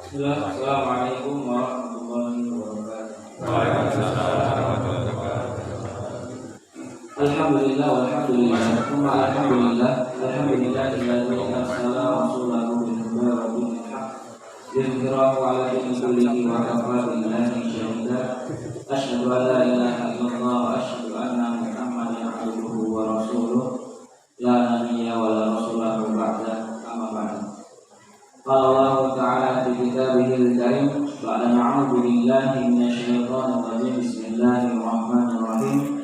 Assalamualaikum warahmatullahi wabarakatuh. Waalaikumsalam warahmatullahi wabarakatuh. Alhamdulillah walhamdulillah thumma alhamdulillah alladzi arsala rasulahu bil huda wa dinil haqq liyudhhirahu 'ala dini kullihi wa kafa billahi shahida. Asyhadu an la ilaha illallah wa asyhadu anna Muhammadan 'abduhu wa rasuluh la nabiyya wa la rasula ba'da. Amma ba'd. Qala Allah ta'ala fi kitabihil karim ba'da a'udzu billahi minasy syaithanir rajim. Bismillahirrahmanirrahim.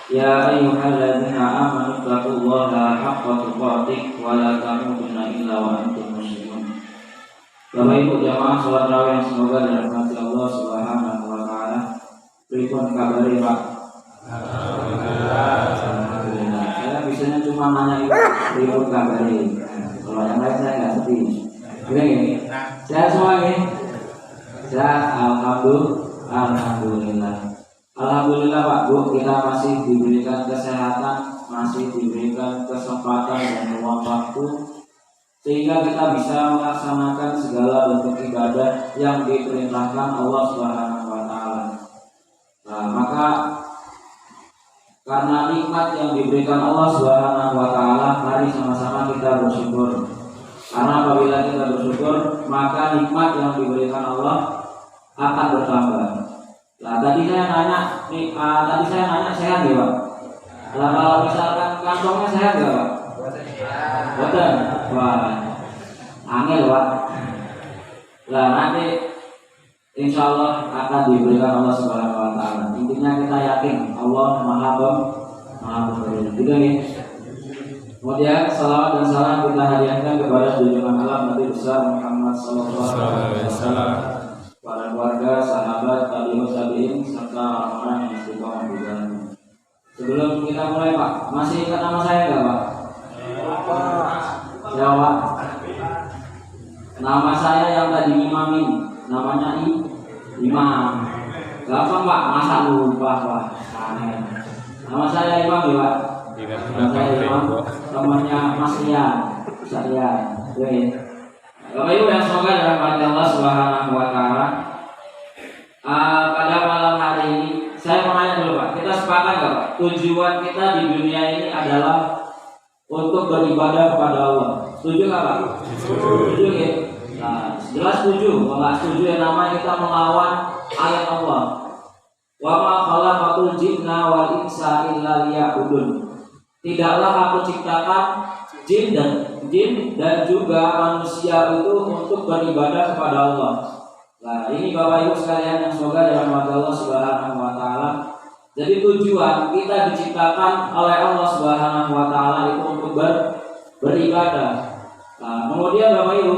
Ya ayyuhalladzina amanu taqullaha haqqa tuqatih wa la tamutunna illa wa antum muslimun. Bapak Ibu jamaah salat tarawih yang semoga dirahmati Allah Subhanahu wa taala. Pripun kabare Pak? Alhamdulillah. Saya biasanya cuma nanya itu pripun kabare. Kalau yang lain saya enggak sedih. Gini. Saya semua ini. Saya alhamdulillah. Alhamdulillah Pak Bu, kita masih diberikan kesehatan, masih diberikan kesempatan dan ruang waktu sehingga kita bisa melaksanakan segala bentuk ibadah yang diperintahkan Allah Subhanahu wa taala. Nah, maka karena nikmat yang diberikan Allah Subhanahu wa taala, mari sama-sama kita bersyukur. Karena apabila kita bersyukur, maka nikmat yang diberikan Allah akan bertambah. Nah, tadi saya nanya sehat ya Pak? Nah, kalau misalkan kantongnya sehat ya Pak? Betul. Wah, angel Pak. Nah, nanti insya Allah akan diberikan Allah Subhanahu wa taala. Intinya kita yakin Allah Maha Pemberi. Gitu nih. Kemudian salawat dan salam kita hadiahkan kepada junjungan alam Nabi besar Muhammad sallallahu alaihi wasallam, para keluarga, sahabat, tabi'in serta orang-orang yang istiqomah di jalannya. Sebelum kita mulai Pak, masih ingat nama saya enggak Pak? Siapa? Nama saya yang tadi imamin, namanya Imam. Gampang Pak, masa lupa Pak? Aneh. Nama saya Imam ya Pak. Nama saya Imam, temannya Mas Rian, saya. Bapak Ibu yang semoga dirahmati Allah Subhanahu wa taala. Pada malam hari ini saya mau nanya dulu Pak, kita sepakat nggak Pak? Tujuan kita di dunia ini adalah untuk beribadah kepada Allah. Setuju nggak Pak? Setuju ya? Nah, jelas setuju. Kalau nggak setuju ya namanya kita melawan ayat Allah. Wa ma khalaqatul jinna wal insa illa liya'budun. Tidaklah aku ciptakan jin dan juga manusia itu untuk beribadah kepada Allah. Nah, ini Bapak Ibu sekalian yang semoga dirahmati Allah Subhanahu wa taala. Jadi tujuan kita diciptakan oleh Allah Subhanahu wa taala itu untuk beribadah. Nah, kemudian Bapak Ibu,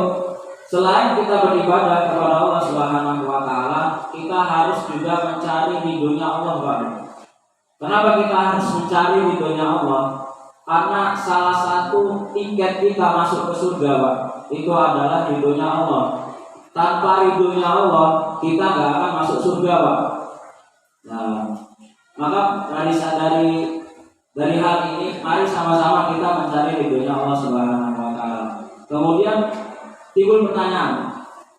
selain kita beribadah kepada Allah Subhanahu wa taala, kita harus juga mencari ridhonya Allah, Pak. Kenapa kita harus mencari ridhonya Allah? Karena salah satu tiket kita masuk ke surga Pak, itu adalah ridhonya Allah. Tanpa ridhonya Allah, kita nggak akan masuk surga Pak. Nah, maka dari hal ini, mari sama-sama kita mencari ridhonya Allah Subhanahu wa taala. Kemudian timbul pertanyaan,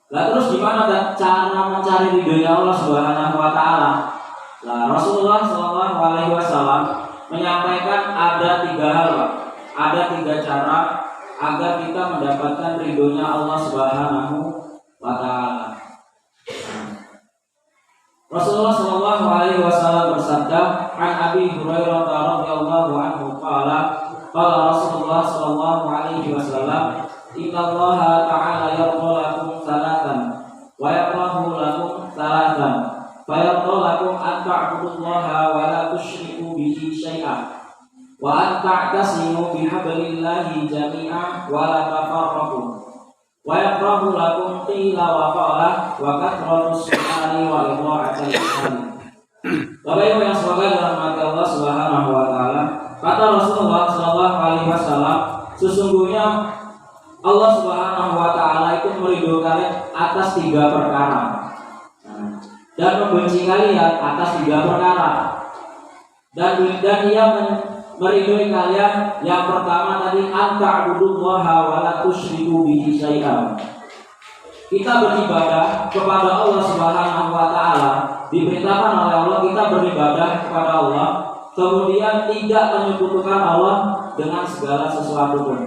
lah terus gimana cara mencari ridhonya Allah Subhanahu wa taala? Nah, Rasulullah SAW menyampaikan ada 3 hal Pak. Ada 3 cara agar kita mendapatkan ridhonya Allah Subhanahu wa taala. Rasulullah SAW bersabda, "An Abi Hurairah radhiyallahu anhu qala Rasulullah SAW, Inna Allah ta'ala yarda lakum salatan wa yakrahu lakum salatan. Fayarda lakum an ta'budullaha wa la tusyriku bihi syai'an wa an ta'tasimu bihablillahi jami'an wa la tafarraqu. Wa yakrahu lakum qila wa qala wa kathratus su'ali wa idha'atul ihsan." Bapak Ibu yang semoga dirahmati Allah Subhanahu wa taala, kata Rasulullah sallallahu alaihi wasallam, sesungguhnya Allah Subhanahu wa taala itu meridhoi kalian atas 3 perkara. Dan membenci kalian atas 3 perkara. Dan ia meridhoi kalian yang pertama tadi, an ta'budullaha wa la tusyriku bihi syai'an. kita beribadah kepada Allah Subhanahu wa taala, diperintahkan oleh Allah kita beribadah kepada Allah, kemudian tidak menyekutukan Allah dengan segala sesuatu pun.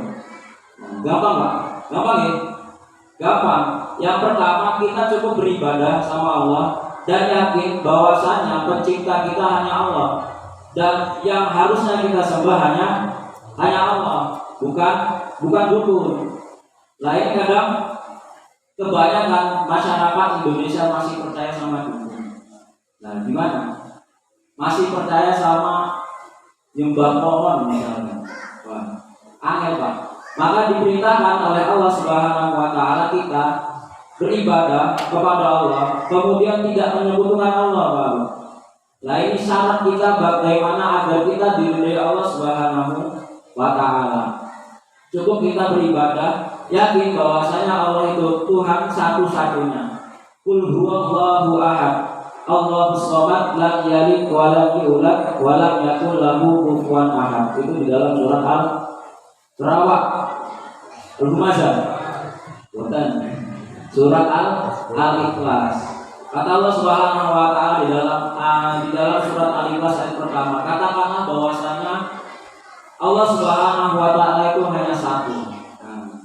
Gampang Pak? Gampang ya? Gampang. Yang pertama, kita cukup beribadah sama Allah dan yakin bahwasanya pencipta kita hanya Allah, dan yang harusnya kita sembah hanya Allah, bukan dukun. Nah, ini kadang kebanyakan masyarakat Indonesia masih percaya sama dukun. Nah, gimana? Masih percaya sama nyembah pohon misalnya. Wah, aneh Pak. Maka diperintahkan oleh Allah Subhanahu wa taala kita beribadah kepada Allah, kemudian tidak menyekutukan Allah, Pak. Nah, ini syarat kita bagaimana agar kita diridhai Allah Subhanahu wa taala. Cukup kita beribadah, yakin bahwasanya Allah itu Tuhan satu-satunya. Qul huwallahu ahad, Allahus samad, lam yalid wa lam yulad wa lam yakul lahu kufuwan ahad. Itu di dalam surat Al-Rawah. Al-Humazah. Bukan. Surat Al-Ikhlas. Kata Allah Subhanahu wa taala di dalam surat Al-Ikhlas ayat pertama, katakanlah bahwasanya Allah Subhanahu wa taala itu hanya satu. Nah,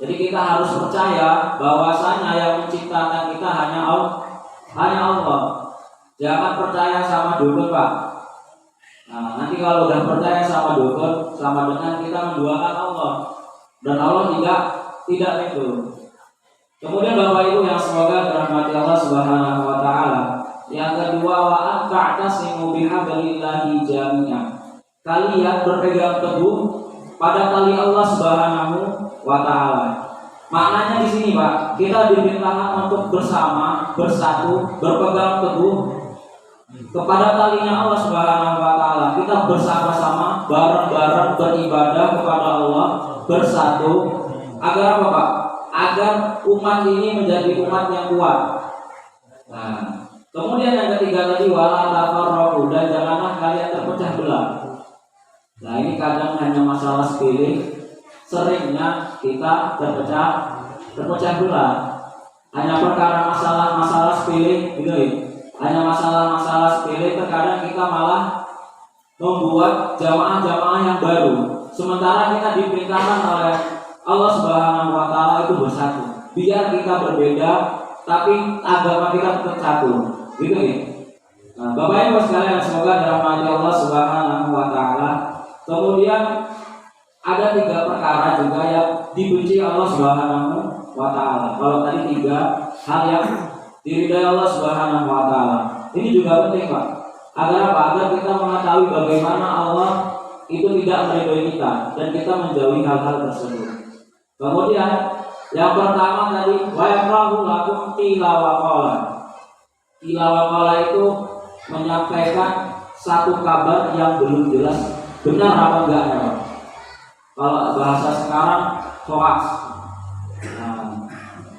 jadi kita harus percaya bahwasanya yang menciptakan kita hanya Allah. Jangan percaya sama dukun, Pak. Nah, nanti kalau udah percaya sama dukun, sama dengan kita menduakan Allah, dan Allah tidak itu. Kemudian Bapak Ibu yang semoga dirahmati Allah Subhanahu wa taala. Yang kedua, wa ta'tasimu bihablillahi jami'an. Kalian berpegang teguh pada tali Allah Subhanahu wa taala. Maknanya di sini, Pak, kita diperintahkan untuk bersama, bersatu, berpegang teguh kepada talinya Allah Subhanahu wa taala. Kita bersama-sama, bareng-bareng beribadah kepada Allah, bersatu. Agar apa, Pak? Agar umat ini menjadi umat yang kuat. Nah, kemudian yang ketiga tadi, wala tafarraqu, dan janganlah kalian terpecah belah. Nah, ini kadang hanya masalah sepele, seringnya kita terpecah belah. Hanya perkara masalah sepele gitu ya. Hanya masalah sepele, terkadang kita malah membuat jamaah-jamaah yang baru. Sementara kita diperintahkan oleh Allah Subhanahu wa taala itu bersatu. Biar kita berbeda, tapi agama kita tetap satu. Gitu ya. Nah, Bapak Ibu sekalian, semoga dirahmati Allah Subhanahu wa taala. Kemudian ada 3 perkara juga yang dibenci Allah Subhanahu wa taala. Kalau tadi 3 hal yang diridhai Allah Subhanahu wa taala. Ini juga penting, Pak. Agar apa? Agar kita mengetahui bagaimana Allah itu tidak meridhai kita dan kita menjauhi hal-hal tersebut. Kemudian yang pertama tadi, wa yaqrahu lakum tilawaqala. Tilawaqala itu menyampaikan satu kabar yang belum jelas benar apa enggaknya, Pak. Kalau bahasa sekarang hoax. Nah,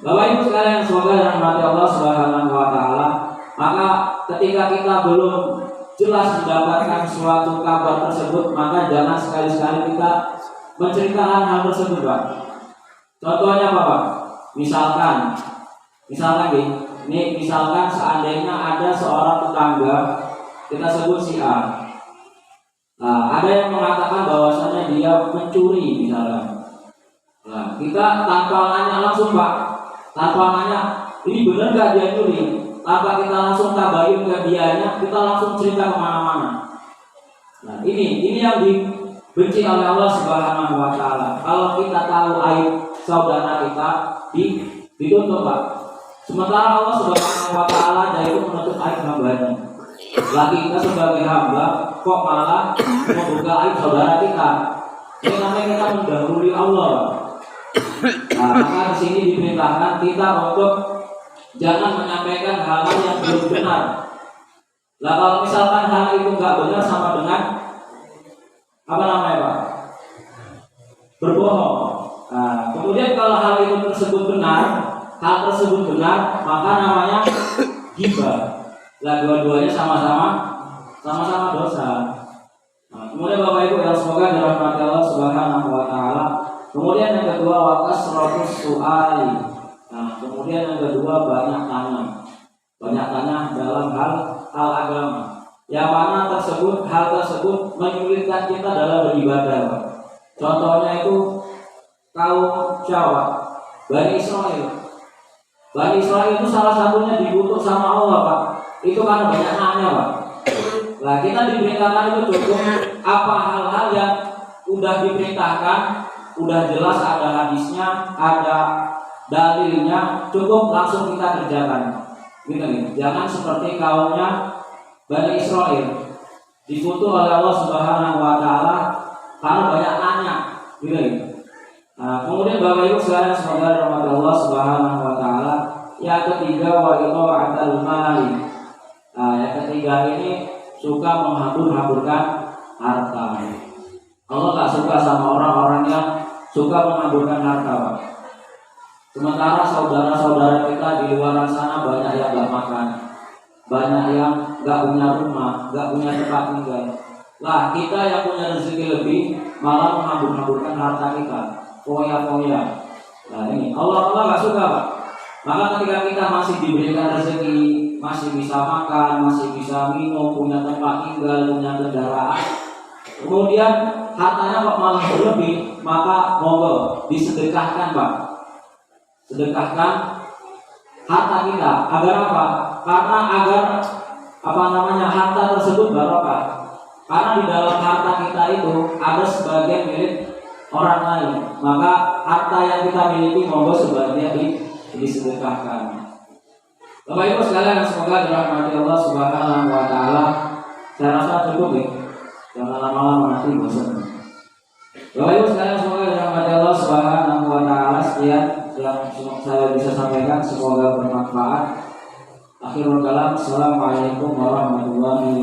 Bapak Ibu sekalian, semoga dirahmati Allah Subhanahu wa taala. Maka ketika kita belum jelas mendapatkan suatu kabar tersebut, maka jangan sekali-sekali kita menceritakan hal tersebut, Pak. Contohnya apa, Pak? Misalkan seandainya ada seorang tetangga, kita sebut si A. Nah, ada yang mengatakan bahwasanya dia mencuri misalnya. Nah, kita tanpa nanya langsung, Pak, tanpa nanya ini benar nggak dia curi, tanpa kita langsung tabayun ke dianya, kita langsung cerita kemana-mana. Nah, ini yang dibenci oleh Allah Subhanahu wa taala. Kalau kita tahu aib saudara kita, ditutup, Pak. Sementara Allah Subhanahu wa taala yaitu menutup aib hambanya. Lagi kita sebagai hamba kok malah membuka aib saudara kita. Ini namanya kita mendahului Allah. Nah, maka di sini diperintahkan kita untuk jangan menyampaikan hal-hal yang belum benar. Lah kalau misalkan hal itu nggak benar, sama dengan apa namanya, Pak? Berbohong. Nah, kemudian kalau hal itu tersebut benar, maka namanya ghibah. Lah dua-duanya sama-sama dosa. Nah, kemudian Bapak Ibu yang semoga dirahmati Allah Subhanahu wa taala. Kemudian yang kedua, wa kasratus su'ali. Nah, kemudian yang kedua banyak tanya dalam hal agama. Yang mana hal tersebut menyulitkan kita dalam beribadah, Pak. Contohnya itu kaum Jawa, Bani Israel. Bani Israel itu salah satunya dikutuk sama Allah, Pak. Itu karena banyak nanya, Pak. Nah, kita diperintahkan itu cukup apa hal-hal yang udah diperintahkan, udah jelas ada hadisnya, ada dalilnya, cukup langsung kita kerjakan. Gitu nih. Jangan seperti kaumnya Bani Israel dikutuk oleh Allah Subhanahu wa taala karena banyak nanya. Gitu nih. Nah, kemudian Bapak Ibu sekalian semoga rahmat Allah Subhanahu wa taala. Yang ketiga wa ita'atul mali. Nah, yang ketiga ini suka menghambur-hamburkan harta. Allah tak suka sama orang-orang yang suka menghamburkan harta, Pak. Sementara saudara-saudara kita di luar sana banyak yang gak makan, banyak yang gak punya rumah, gak punya tempat tinggal. Lah kita yang punya rezeki lebih malah menghambur-hamburkan harta kita, foya-foya. Nah ini Allah gak suka, Pak. Maka ketika kita masih diberikan rezeki, masih bisa makan, masih bisa minum, punya tempat tinggal, punya kendaraan, kemudian hartanya kok malah berlebih, maka monggo disedekahkan, Pak. Sedekahkan harta kita agar apa? Karena agar harta tersebut barokah. Karena di dalam harta kita itu ada sebagian milik orang lain. Maka harta yang kita miliki monggo sebagian disedekahkan. Bapak Ibu sekalian semoga dirahmati Allah Subhanahu wa taala. Saya rasa cukup ya. Jangan lama-lama nanti bosan. Bapak Ibu sekalian semoga dirahmati Allah Subhanahu wa taala. Sekian yang saya bisa sampaikan, semoga bermanfaat. Akhirul kalam, assalamualaikum warahmatullahi wabarakatuh.